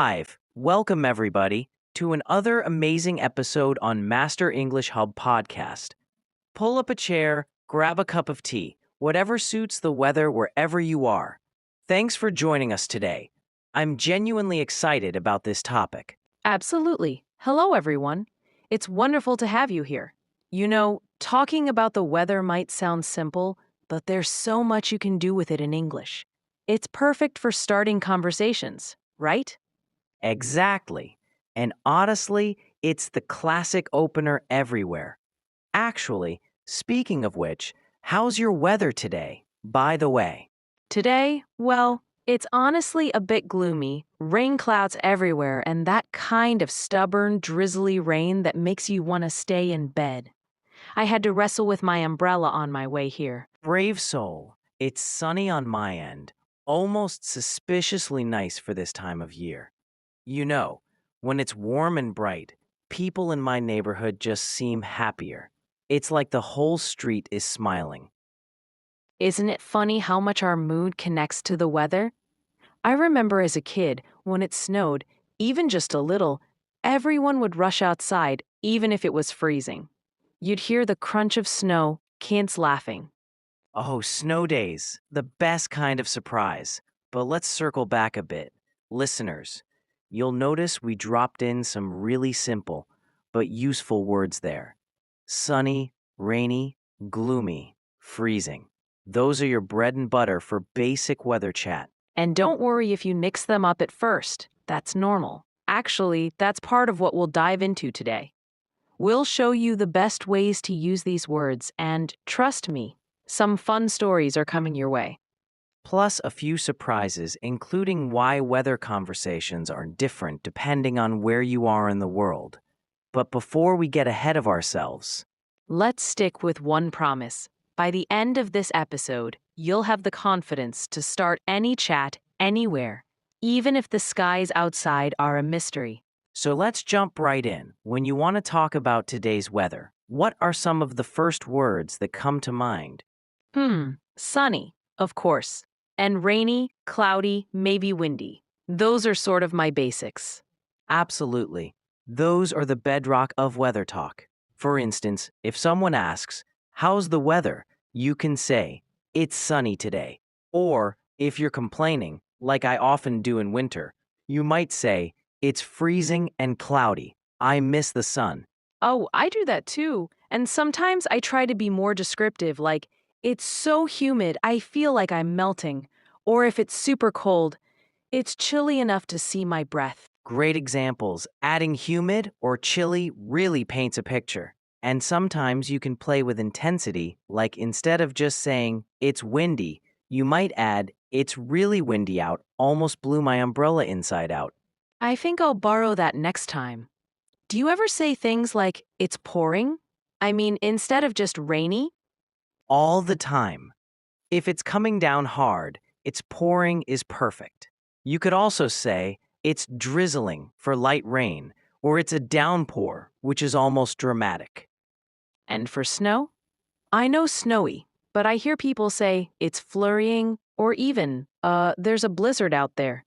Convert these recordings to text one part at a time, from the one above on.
live. Welcome, everybody, to another amazing episode on Master English Hub podcast. Pull up a chair, grab a cup of tea, whatever suits the weather wherever you are. Thanks for joining us today. I'm genuinely excited about this topic. Absolutely. Hello, everyone. It's wonderful to have you here. You know, talking about the weather might sound simple, but there's so much you can do with it in English. It's perfect for starting conversations, right? Exactly. And honestly, it's the classic opener everywhere. Actually, speaking of which, how's your weather today, by the way? Today, well, it's honestly a bit gloomy, rain clouds everywhere, and that kind of stubborn, drizzly rain that makes you want to stay in bed. I had to wrestle with my umbrella on my way here. Brave soul. It's sunny on my end, almost suspiciously nice for this time of year. You know, when it's warm and bright, people in my neighborhood just seem happier. It's like the whole street is smiling. Isn't it funny how much our mood connects to the weather? I remember as a kid, when it snowed, even just a little, everyone would rush outside, even if it was freezing. You'd hear the crunch of snow, kids laughing. Oh, snow days, the best kind of surprise. But let's circle back a bit. Listeners, you'll notice we dropped in some really simple but useful words there. Sunny, rainy, gloomy, freezing. Those are your bread and butter for basic weather chat. And don't worry if you mix them up at first. That's normal. Actually, that's part of what we'll dive into today. We'll show you the best ways to use these words, and trust me, some fun stories are coming your way. Plus a few surprises, including why weather conversations are different depending on where you are in the world. But before we get ahead of ourselves, Let's stick with one promise. By the end of this episode, you'll have the confidence to start any chat anywhere, even if the skies outside are a mystery. so let's jump right in. When you want to talk about today's weather, what are some of the first words that come to mind? Sunny, of course, and rainy, cloudy, maybe windy. Those are sort of my basics. Absolutely. Those are the bedrock of weather talk. For instance, if someone asks, "How's the weather?" you can say, "It's sunny today." Or, if you're complaining, like I often do in winter, you might say, "It's freezing and cloudy. I miss the sun." Oh, I do that too. And sometimes I try to be more descriptive, like, it's so humid, I feel like I'm melting. Or if it's super cold, it's chilly enough to see my breath. Great examples. Adding humid or chilly really paints a picture. And sometimes you can play with intensity, like instead of just saying, "It's windy," you might add, "It's really windy out, almost blew my umbrella inside out." I think I'll borrow that next time. Do you ever say things like, it's pouring? I mean, instead of just rainy? All the time. If it's coming down hard, "It's pouring" is perfect. You could also say, "It's drizzling" for light rain, or "It's a downpour," which is almost dramatic. And for snow? I know snowy, but I hear people say it's flurrying or even, there's a blizzard out there.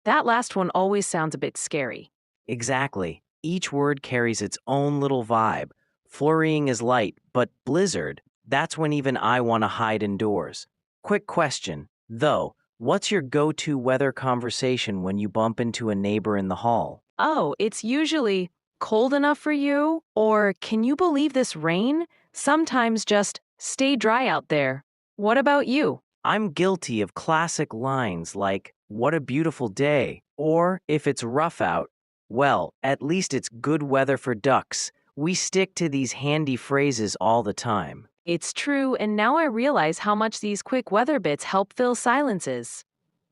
That last one always sounds a bit scary. Exactly. Each word carries its own little vibe. Flurrying is light, but blizzard, that's when even I want to hide indoors. Quick question, though, what's your go-to weather conversation when you bump into a neighbor in the hall? Oh, it's usually cold enough for you? Or can you believe this rain? Sometimes just stay dry out there. What about you? I'm guilty of classic lines like, "What a beautiful day," or if it's rough out, "Well, at least it's good weather for ducks." We stick to these handy phrases all the time. It's true, and now I realize how much these quick weather bits help fill silences.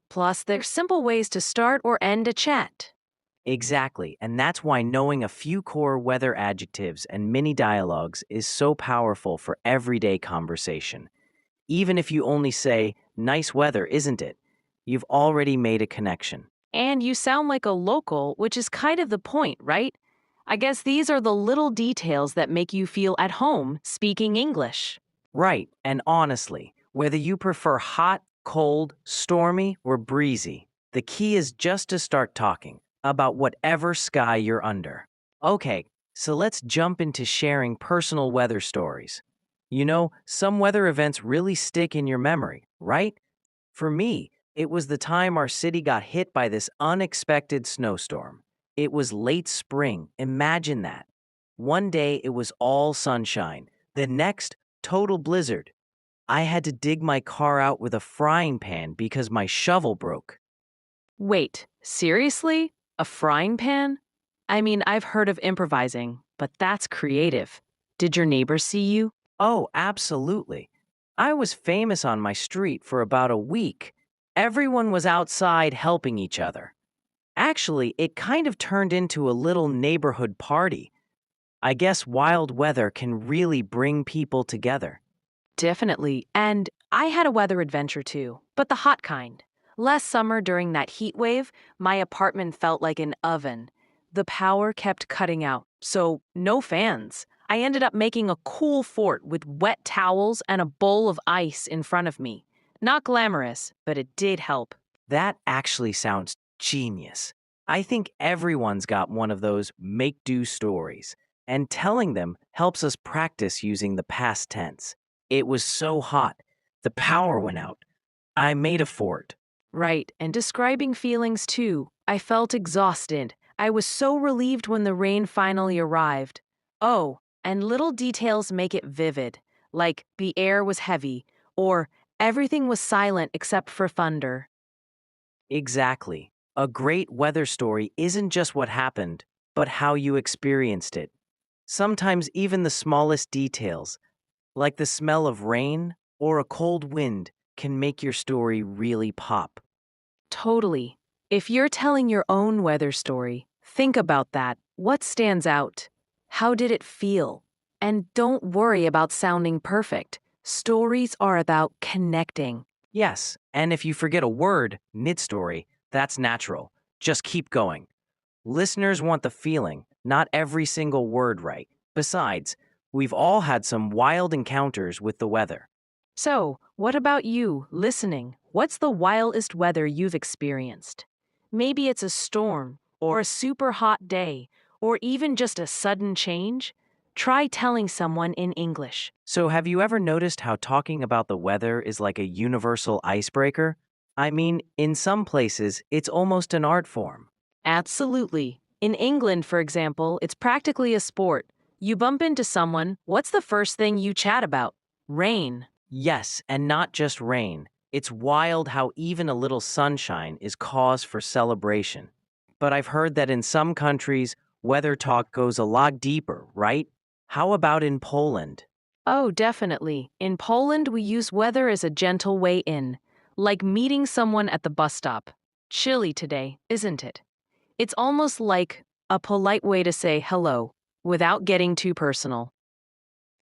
Plus, they're simple ways to start or end a chat. Exactly, and that's why knowing a few core weather adjectives and mini dialogues is so powerful for everyday conversation. Even if you only say, "Nice weather, isn't it?" you've already made a connection. And you sound like a local, which is kind of the point, right? I guess these are the little details that make you feel at home speaking English. Right, and honestly, whether you prefer hot, cold, stormy, or breezy, The key is just to start talking about whatever sky you're under. Okay, so let's jump into sharing personal weather stories. Some weather events really stick in your memory, right? For me, it was the time our city got hit by this unexpected snowstorm. It was late spring, imagine that. One day it was all sunshine, the next, total blizzard. I had to dig my car out with a frying pan because my shovel broke. Wait, seriously? A frying pan? I mean, I've heard of improvising, but that's creative. Did your neighbors see you? Oh, absolutely. I was famous on my street for about a week. Everyone was outside helping each other. Actually, it kind of turned into a little neighborhood party. I guess wild weather can really bring people together. Definitely. And I had a weather adventure too, but the hot kind. Last summer during that heat wave, my apartment felt like an oven. The power kept cutting out, so no fans. I ended up making a cool fort with wet towels and a bowl of ice in front of me. Not glamorous, but it did help. That actually sounds genius. I think everyone's got one of those make do stories, and telling them helps us practice using the past tense. It was so hot, the power went out. I made a fort. Right, and describing feelings too. I felt exhausted. I was so relieved when the rain finally arrived. Oh, and little details make it vivid, like the air was heavy, or everything was silent except for thunder. Exactly. A great weather story isn't just what happened, but how you experienced it. Sometimes even the smallest details, like the smell of rain or a cold wind, can make your story really pop. Totally. If you're telling your own weather story, think about that. What stands out? How did it feel? And don't worry about sounding perfect. Stories are about connecting. Yes, and if you forget a word, mid story, that's natural. Just keep going. Listeners want the feeling, not every single word right. Besides, we've all had some wild encounters with the weather. So, what about you, listening? What's the wildest weather you've experienced? Maybe it's a storm, or a super hot day, or even just a sudden change. Try telling someone in English. So, have you ever noticed how talking about the weather is like a universal icebreaker? I mean, in some places, it's almost an art form. Absolutely. In England, for example, it's practically a sport. You bump into someone, what's the first thing you chat about? Rain. Yes, and not just rain. It's wild how even a little sunshine is cause for celebration. But I've heard that in some countries, weather talk goes a lot deeper, right? How about in Poland? Oh, definitely. In Poland, we use weather as a gentle way in, like meeting someone at the bus stop. Chilly today, isn't it? It's almost like a polite way to say hello without getting too personal.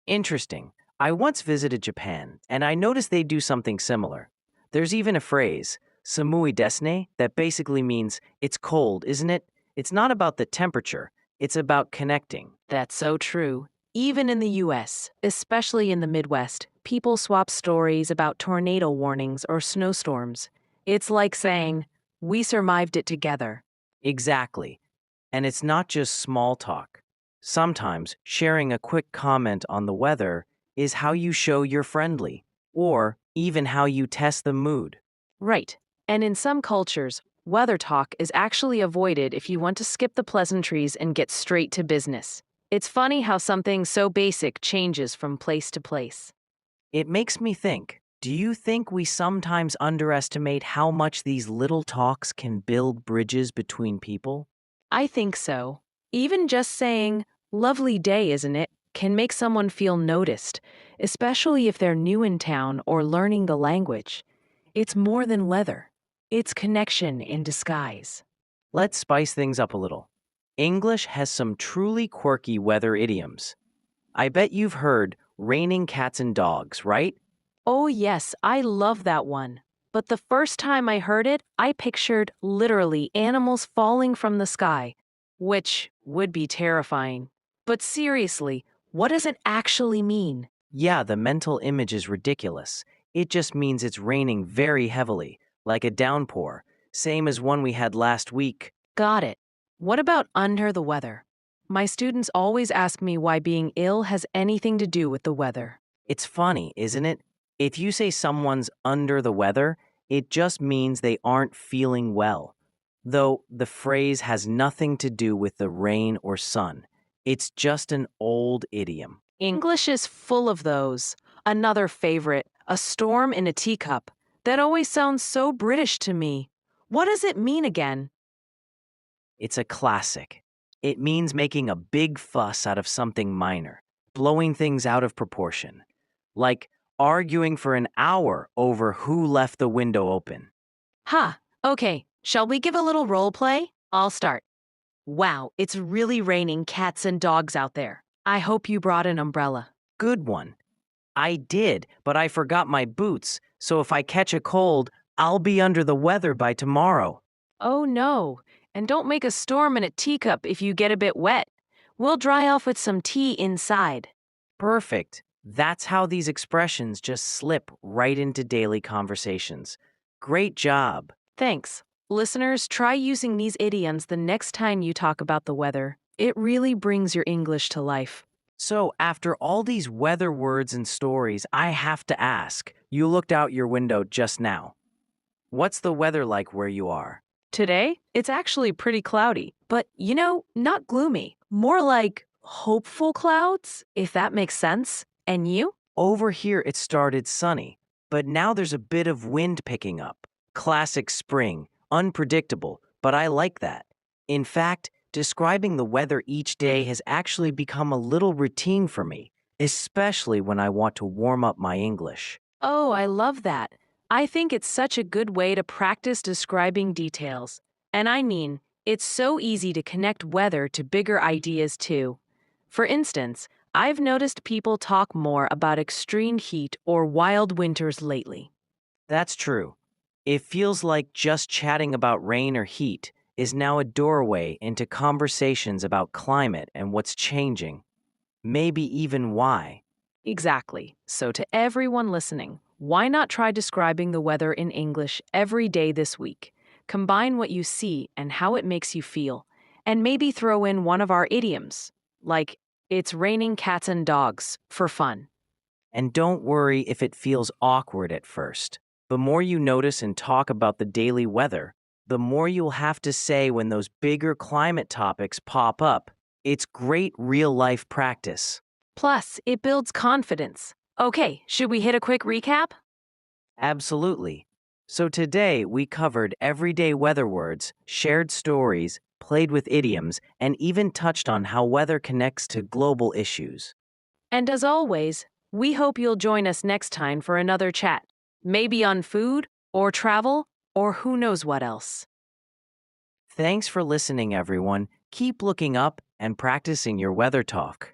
Interesting. I once visited Japan, and I noticed they do something similar. There's even a phrase, samui desu, that basically means, it's cold, isn't it? It's not about the temperature, it's about connecting. That's so true. Even in the US, especially in the Midwest, people swap stories about tornado warnings or snowstorms. It's like saying, we survived it together. Exactly. And it's not just small talk. Sometimes sharing a quick comment on the weather is how you show you're friendly, or even how you test the mood. Right. And in some cultures, weather talk is actually avoided if you want to skip the pleasantries and get straight to business. It's funny how something so basic changes from place to place. It makes me think, do you think we sometimes underestimate how much these little talks can build bridges between people? I think so. Even just saying, lovely day, isn't it, can make someone feel noticed, especially if they're new in town or learning the language. It's more than weather, it's connection in disguise. Let's spice things up a little. English has some truly quirky weather idioms. I bet you've heard raining cats and dogs, right? Oh, yes, I love that one. But the first time I heard it, I pictured literally animals falling from the sky, which would be terrifying. But seriously, what does it actually mean? Yeah, the mental image is ridiculous. It just means it's raining very heavily, like a downpour. same as one we had last week. Got it. What about under the weather? My students always ask me why being ill has anything to do with the weather. It's funny, isn't it? If you say someone's under the weather, it just means they aren't feeling well. Though the phrase has nothing to do with the rain or sun. It's just an old idiom. English is full of those. Another favorite, a storm in a teacup. That always sounds so British to me. What does it mean again? It's a classic. It means making a big fuss out of something minor, blowing things out of proportion, like arguing for an hour over who left the window open. Ha, okay. Shall we give a little role play? I'll start. Wow, it's really raining cats and dogs out there. I hope you brought an umbrella. Good one. I did, but I forgot my boots, so if I catch a cold, I'll be under the weather by tomorrow. Oh no, and don't make a storm in a teacup if you get a bit wet. We'll dry off with some tea inside. Perfect. That's how these expressions just slip right into daily conversations. Great job. Thanks. Listeners, try using these idioms the next time you talk about the weather. It really brings your English to life. So, after all these weather words and stories, I have to ask, you looked out your window just now. What's the weather like where you are? Today, it's actually pretty cloudy, but not gloomy. More like hopeful clouds, if that makes sense. And you? Over here, it started sunny, but now there's a bit of wind picking up. Classic spring, unpredictable, but I like that. In fact, describing the weather each day has actually become a little routine for me, especially when I want to warm up my English. Oh, I love that. I think it's such a good way to practice describing details. And I mean, it's so easy to connect weather to bigger ideas too. For instance, I've noticed people talk more about extreme heat or wild winters lately. That's true. It feels like just chatting about rain or heat is now a doorway into conversations about climate and what's changing, maybe even why. Exactly. So, to everyone listening, why not try describing the weather in English every day this week? Combine what you see and how it makes you feel, and maybe throw in one of our idioms, like, it's raining cats and dogs, for fun. And don't worry if it feels awkward at first. The more you notice and talk about the daily weather, the more you'll have to say when those bigger climate topics pop up. It's great real-life practice. Plus, it builds confidence. Okay, should we hit a quick recap? Absolutely. So today we covered everyday weather words, shared stories, played with idioms, and even touched on how weather connects to global issues. And as always, we hope you'll join us next time for another chat. Maybe on food, or travel, or who knows what else. Thanks for listening, everyone. Keep looking up and practicing your weather talk.